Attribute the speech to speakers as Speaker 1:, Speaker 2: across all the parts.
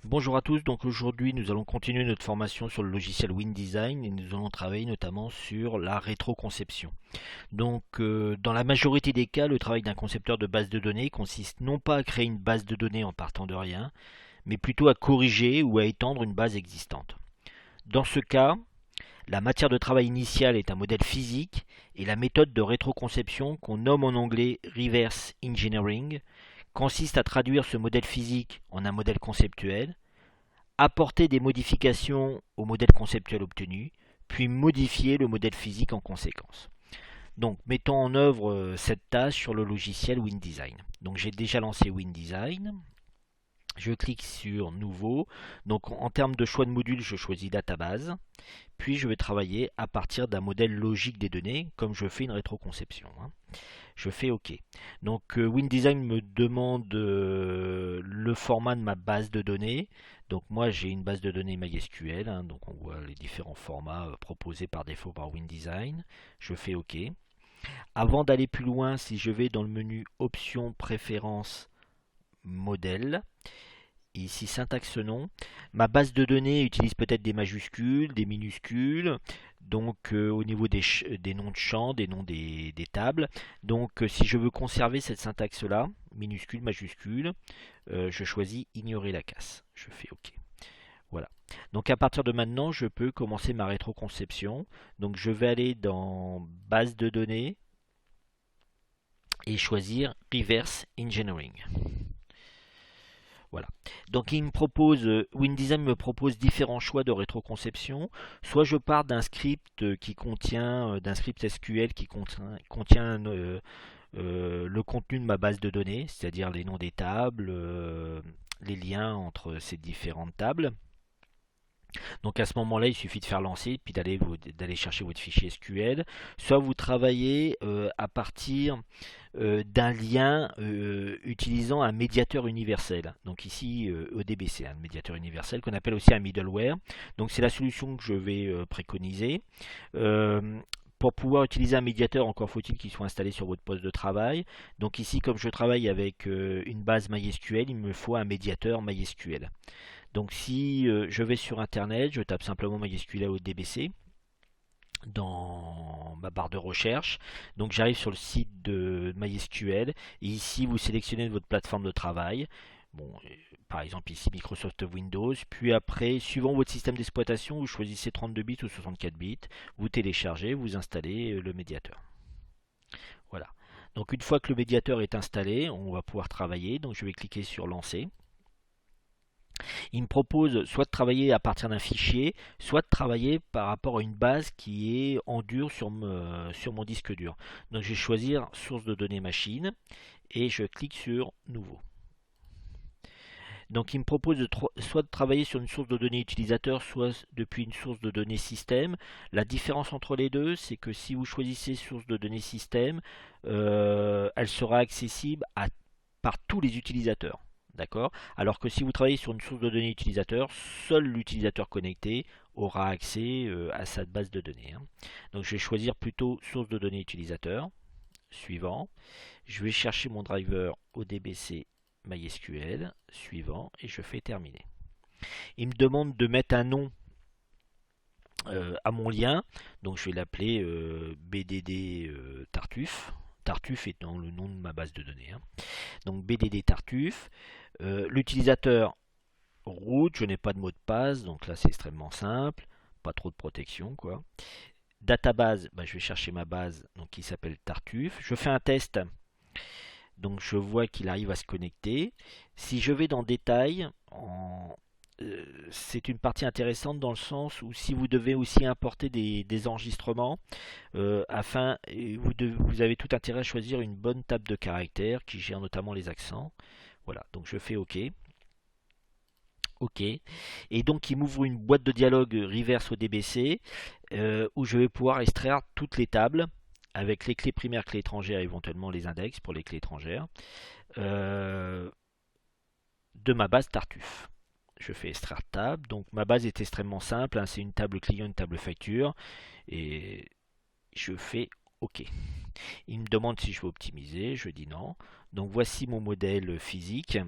Speaker 1: Bonjour à tous, donc aujourd'hui nous allons continuer notre formation sur le logiciel WinDesign et nous allons travailler notamment sur la rétroconception. Dans la majorité des cas, le travail d'un concepteur de base de données consiste non pas à créer une base de données en partant de rien, mais plutôt à corriger ou à étendre une base existante. Dans ce cas, la matière de travail initiale est un modèle physique et la méthode de rétroconception qu'on nomme en anglais reverse engineering consiste à traduire ce modèle physique en un modèle conceptuel, apporter des modifications au modèle conceptuel obtenu, puis modifier le modèle physique en conséquence. Donc, mettons en œuvre cette tâche sur le logiciel WinDesign. Donc, j'ai déjà lancé WinDesign. Je clique sur Nouveau. Donc, en termes de choix de module, je choisis Database. Puis, je vais travailler à partir d'un modèle logique des données, comme je fais une rétroconception. Je fais OK. WinDesign me demande le format de ma base de données. Donc moi j'ai une base de données MySQL, donc on voit les différents formats proposés par défaut par WinDesign. Je fais OK. Avant d'aller plus loin, si je vais dans le menu Options, Préférences, Modèle, ici syntaxe nom. Ma base de données utilise peut-être des majuscules, des minuscules, au niveau des noms de champs, des noms des tables. Si je veux conserver cette syntaxe-là, minuscule, majuscule, je choisis ignorer la casse. Je fais OK. Voilà. Donc à partir de maintenant, je peux commencer ma rétroconception. Donc je vais aller dans base de données et choisir reverse engineering. Voilà. WinDesign me propose différents choix de rétroconception. Soit je pars d'un script d'un script SQL qui contient le contenu de ma base de données, c'est-à-dire les noms des tables, les liens entre ces différentes tables. Donc à ce moment-là, il suffit de faire lancer, puis d'aller chercher votre fichier SQL. Soit vous travaillez à partir d'un lien utilisant un médiateur universel. Donc ici, EDBC, un médiateur universel qu'on appelle aussi un middleware. Donc c'est la solution que je vais préconiser. Euh, pour pouvoir utiliser un médiateur, encore faut-il qu'il soit installé sur votre poste de travail. Donc ici, comme je travaille avec une base MySQL, il me faut un médiateur MySQL. Donc si je vais sur internet, je tape simplement MySQL ou DBC dans ma barre de recherche. Donc j'arrive sur le site de MySQL et ici vous sélectionnez votre plateforme de travail. Bon, par exemple ici Microsoft Windows. Puis après, suivant votre système d'exploitation, vous choisissez 32 bits ou 64 bits. Vous téléchargez, vous installez le médiateur. Voilà. Donc une fois que le médiateur est installé, on va pouvoir travailler. Donc je vais cliquer sur lancer. Il me propose soit de travailler à partir d'un fichier, soit de travailler par rapport à une base qui est en dur sur mon disque dur. Donc je vais choisir source de données machine et je clique sur nouveau. Donc il me propose soit de travailler sur une source de données utilisateur, soit depuis une source de données système. La différence entre les deux, c'est que si vous choisissez source de données système, elle sera accessible par tous les utilisateurs. D'accord. Alors que si vous travaillez sur une source de données utilisateur, seul l'utilisateur connecté aura accès à sa base de données. Donc je vais choisir plutôt source de données utilisateur. Suivant. Je vais chercher mon driver ODBC MySQL. Suivant. Et je fais terminer. Il me demande de mettre un nom à mon lien. Donc je vais l'appeler BDD Tartuffe. Tartuffe étant le nom de ma base de données. Donc BDD Tartuffe. L'utilisateur root, je n'ai pas de mot de passe, donc là c'est extrêmement simple, pas trop de protection quoi. Database, je vais chercher ma base donc qui s'appelle Tartuffe. Je fais un test, donc je vois qu'il arrive à se connecter. Si je vais dans détail, c'est une partie intéressante dans le sens où si vous devez aussi importer des enregistrements, vous avez tout intérêt à choisir une bonne table de caractères qui gère notamment les accents. Voilà, donc je fais OK. OK. Et donc il m'ouvre une boîte de dialogue reverse au DBC où je vais pouvoir extraire toutes les tables avec les clés primaires, clés étrangères, éventuellement les index pour les clés étrangères euh, de ma base Tartuffe. Je fais extraire table. Donc ma base est extrêmement simple. C'est une table client, une table facture. Et je fais OK. Il me demande si je veux optimiser. Je dis non. Donc voici mon modèle physique.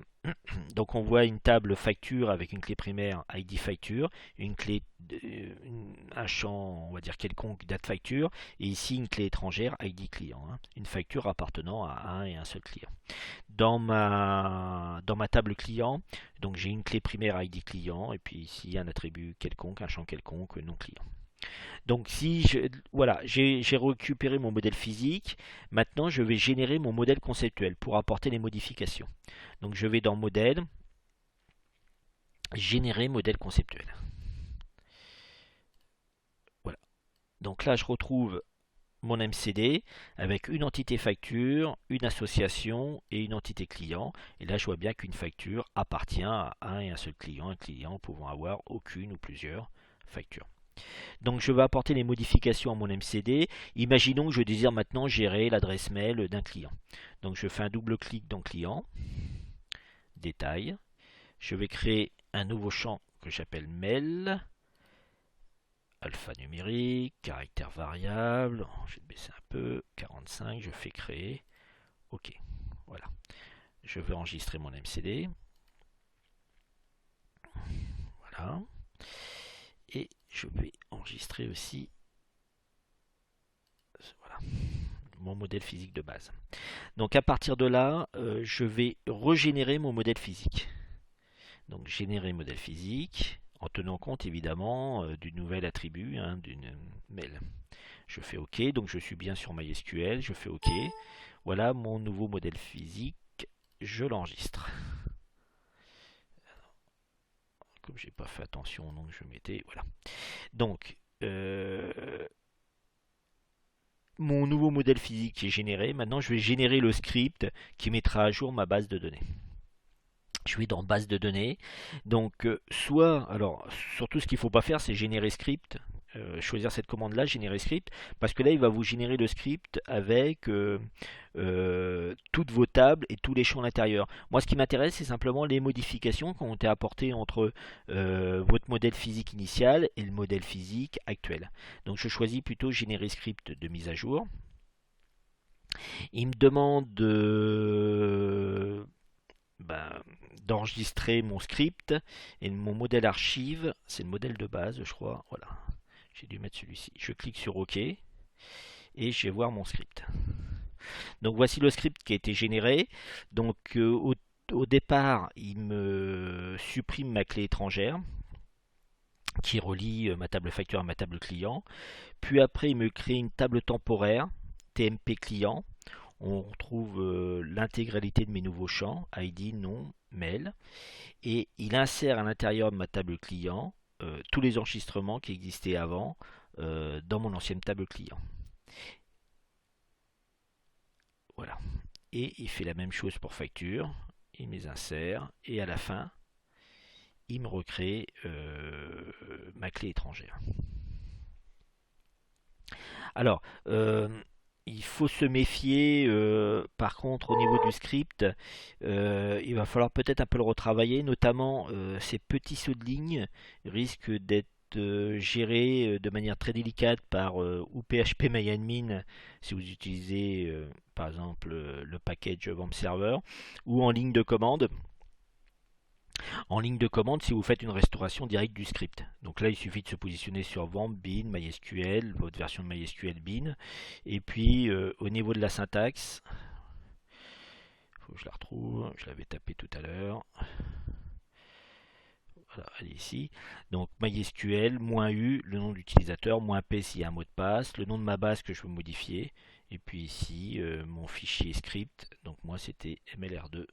Speaker 1: Donc on voit une table facture avec une clé primaire ID facture, une clé, un champ, on va dire quelconque, date facture, et ici une clé étrangère ID client, hein, une facture appartenant à un et un seul client. Dans ma table client, donc j'ai une clé primaire ID client, et puis ici un attribut quelconque, un champ quelconque, non client. Donc si voilà, j'ai récupéré mon modèle physique, maintenant je vais générer mon modèle conceptuel pour apporter les modifications. Donc je vais dans modèle, générer modèle conceptuel. Voilà. Donc là je retrouve mon MCD avec une entité facture, une association et une entité client. Et là je vois bien qu'une facture appartient à un et un seul client, un client pouvant avoir aucune ou plusieurs factures. Donc je vais apporter les modifications à mon MCD. Imaginons que je désire maintenant gérer l'adresse mail d'un client. Donc je fais un double clic dans client, détail. Je vais créer un nouveau champ que j'appelle mail, alphanumérique, caractère variable. Je vais baisser un peu, 45, je fais créer. OK, voilà. Je vais enregistrer mon MCD. Voilà. Et je vais enregistrer aussi voilà, mon modèle physique de base. Donc à partir de là, je vais régénérer mon modèle physique. Donc générer modèle physique en tenant compte évidemment du nouvel attribut, hein, d'une mail. Je fais OK, donc je suis bien sur MySQL, je fais OK. Voilà mon nouveau modèle physique, je l'enregistre. Comme j'ai pas fait attention, donc je mettais, voilà. Donc mon nouveau modèle physique est généré. Maintenant, je vais générer le script qui mettra à jour ma base de données. Je vais dans base de données. Donc, alors, surtout ce qu'il ne faut pas faire, c'est générer script. Choisir cette commande-là, générer script, parce que là, il va vous générer le script avec toutes vos tables et tous les champs à l'intérieur. Moi, ce qui m'intéresse, c'est simplement les modifications qui ont été apportées entre votre modèle physique initial et le modèle physique actuel. Donc, je choisis plutôt générer script de mise à jour. Il me demande ben, d'enregistrer mon script et mon modèle archive, c'est le modèle de base, je crois. Voilà, j'ai dû mettre celui-ci. Je clique sur OK et je vais voir mon script. Donc voici le script qui a été généré. Donc au départ, il me supprime ma clé étrangère qui relie ma table facture à ma table client. Puis après, il me crée une table temporaire TMP client. On retrouve l'intégralité de mes nouveaux champs, ID, nom, mail. Et il insère à l'intérieur de ma table client tous les enregistrements qui existaient avant dans mon ancienne table client. Voilà. Et il fait la même chose pour facture. Il me les insère. Et à la fin, il me recrée ma clé étrangère. Alors, il faut se méfier, par contre, au niveau du script, il va falloir peut-être un peu le retravailler, notamment ces petits sauts de ligne risquent d'être gérés de manière très délicate par ou PHP si vous utilisez par exemple le package VAMP Server ou en ligne de commande. En ligne de commande, si vous faites une restauration directe du script. Donc là, il suffit de se positionner sur VAMP, bin, MySQL, votre version de MySQL bin. Et puis, au niveau de la syntaxe, il faut que je la retrouve, je l'avais tapé tout à l'heure. Voilà, elle est ici. Donc MySQL, -u, le nom d'utilisateur, -p s'il y a un mot de passe, le nom de ma base que je veux modifier. Et puis ici, mon fichier script. Donc moi, c'était mlr2.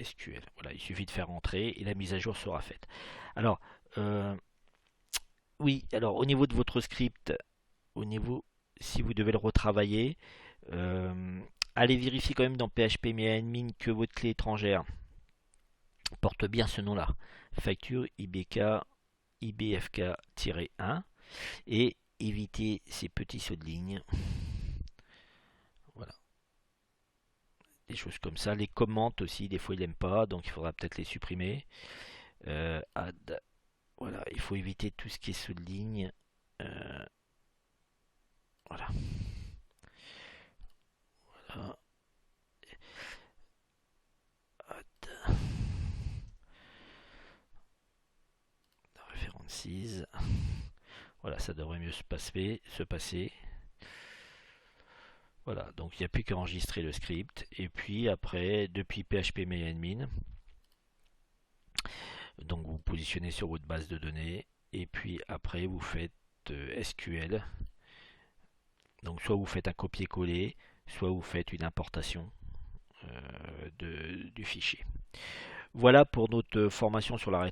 Speaker 1: SQL. Voilà, il suffit de faire entrer et la mise à jour sera faite. Alors, oui, alors au niveau de votre script, au niveau, si vous devez le retravailler, allez vérifier quand même dans PHP admin que votre clé étrangère porte bien ce nom-là. Facture IBK IBFK-1 et évitez ces petits sauts de ligne. Voilà. Des choses comme ça. Les commentes aussi, des fois il n'aime pas, donc il faudra peut-être les supprimer. Add. Voilà, il faut éviter tout ce qui est sous ligne. Voilà. Voilà. précise. Voilà, ça devrait mieux se passer. Voilà, donc il n'y a plus qu'à enregistrer le script. Et puis après, depuis PHP-MyAdmin, donc vous positionnez sur votre base de données. Et puis après, vous faites SQL. Donc soit vous faites un copier-coller, soit vous faites une importation du fichier. Voilà pour notre formation sur la rétro.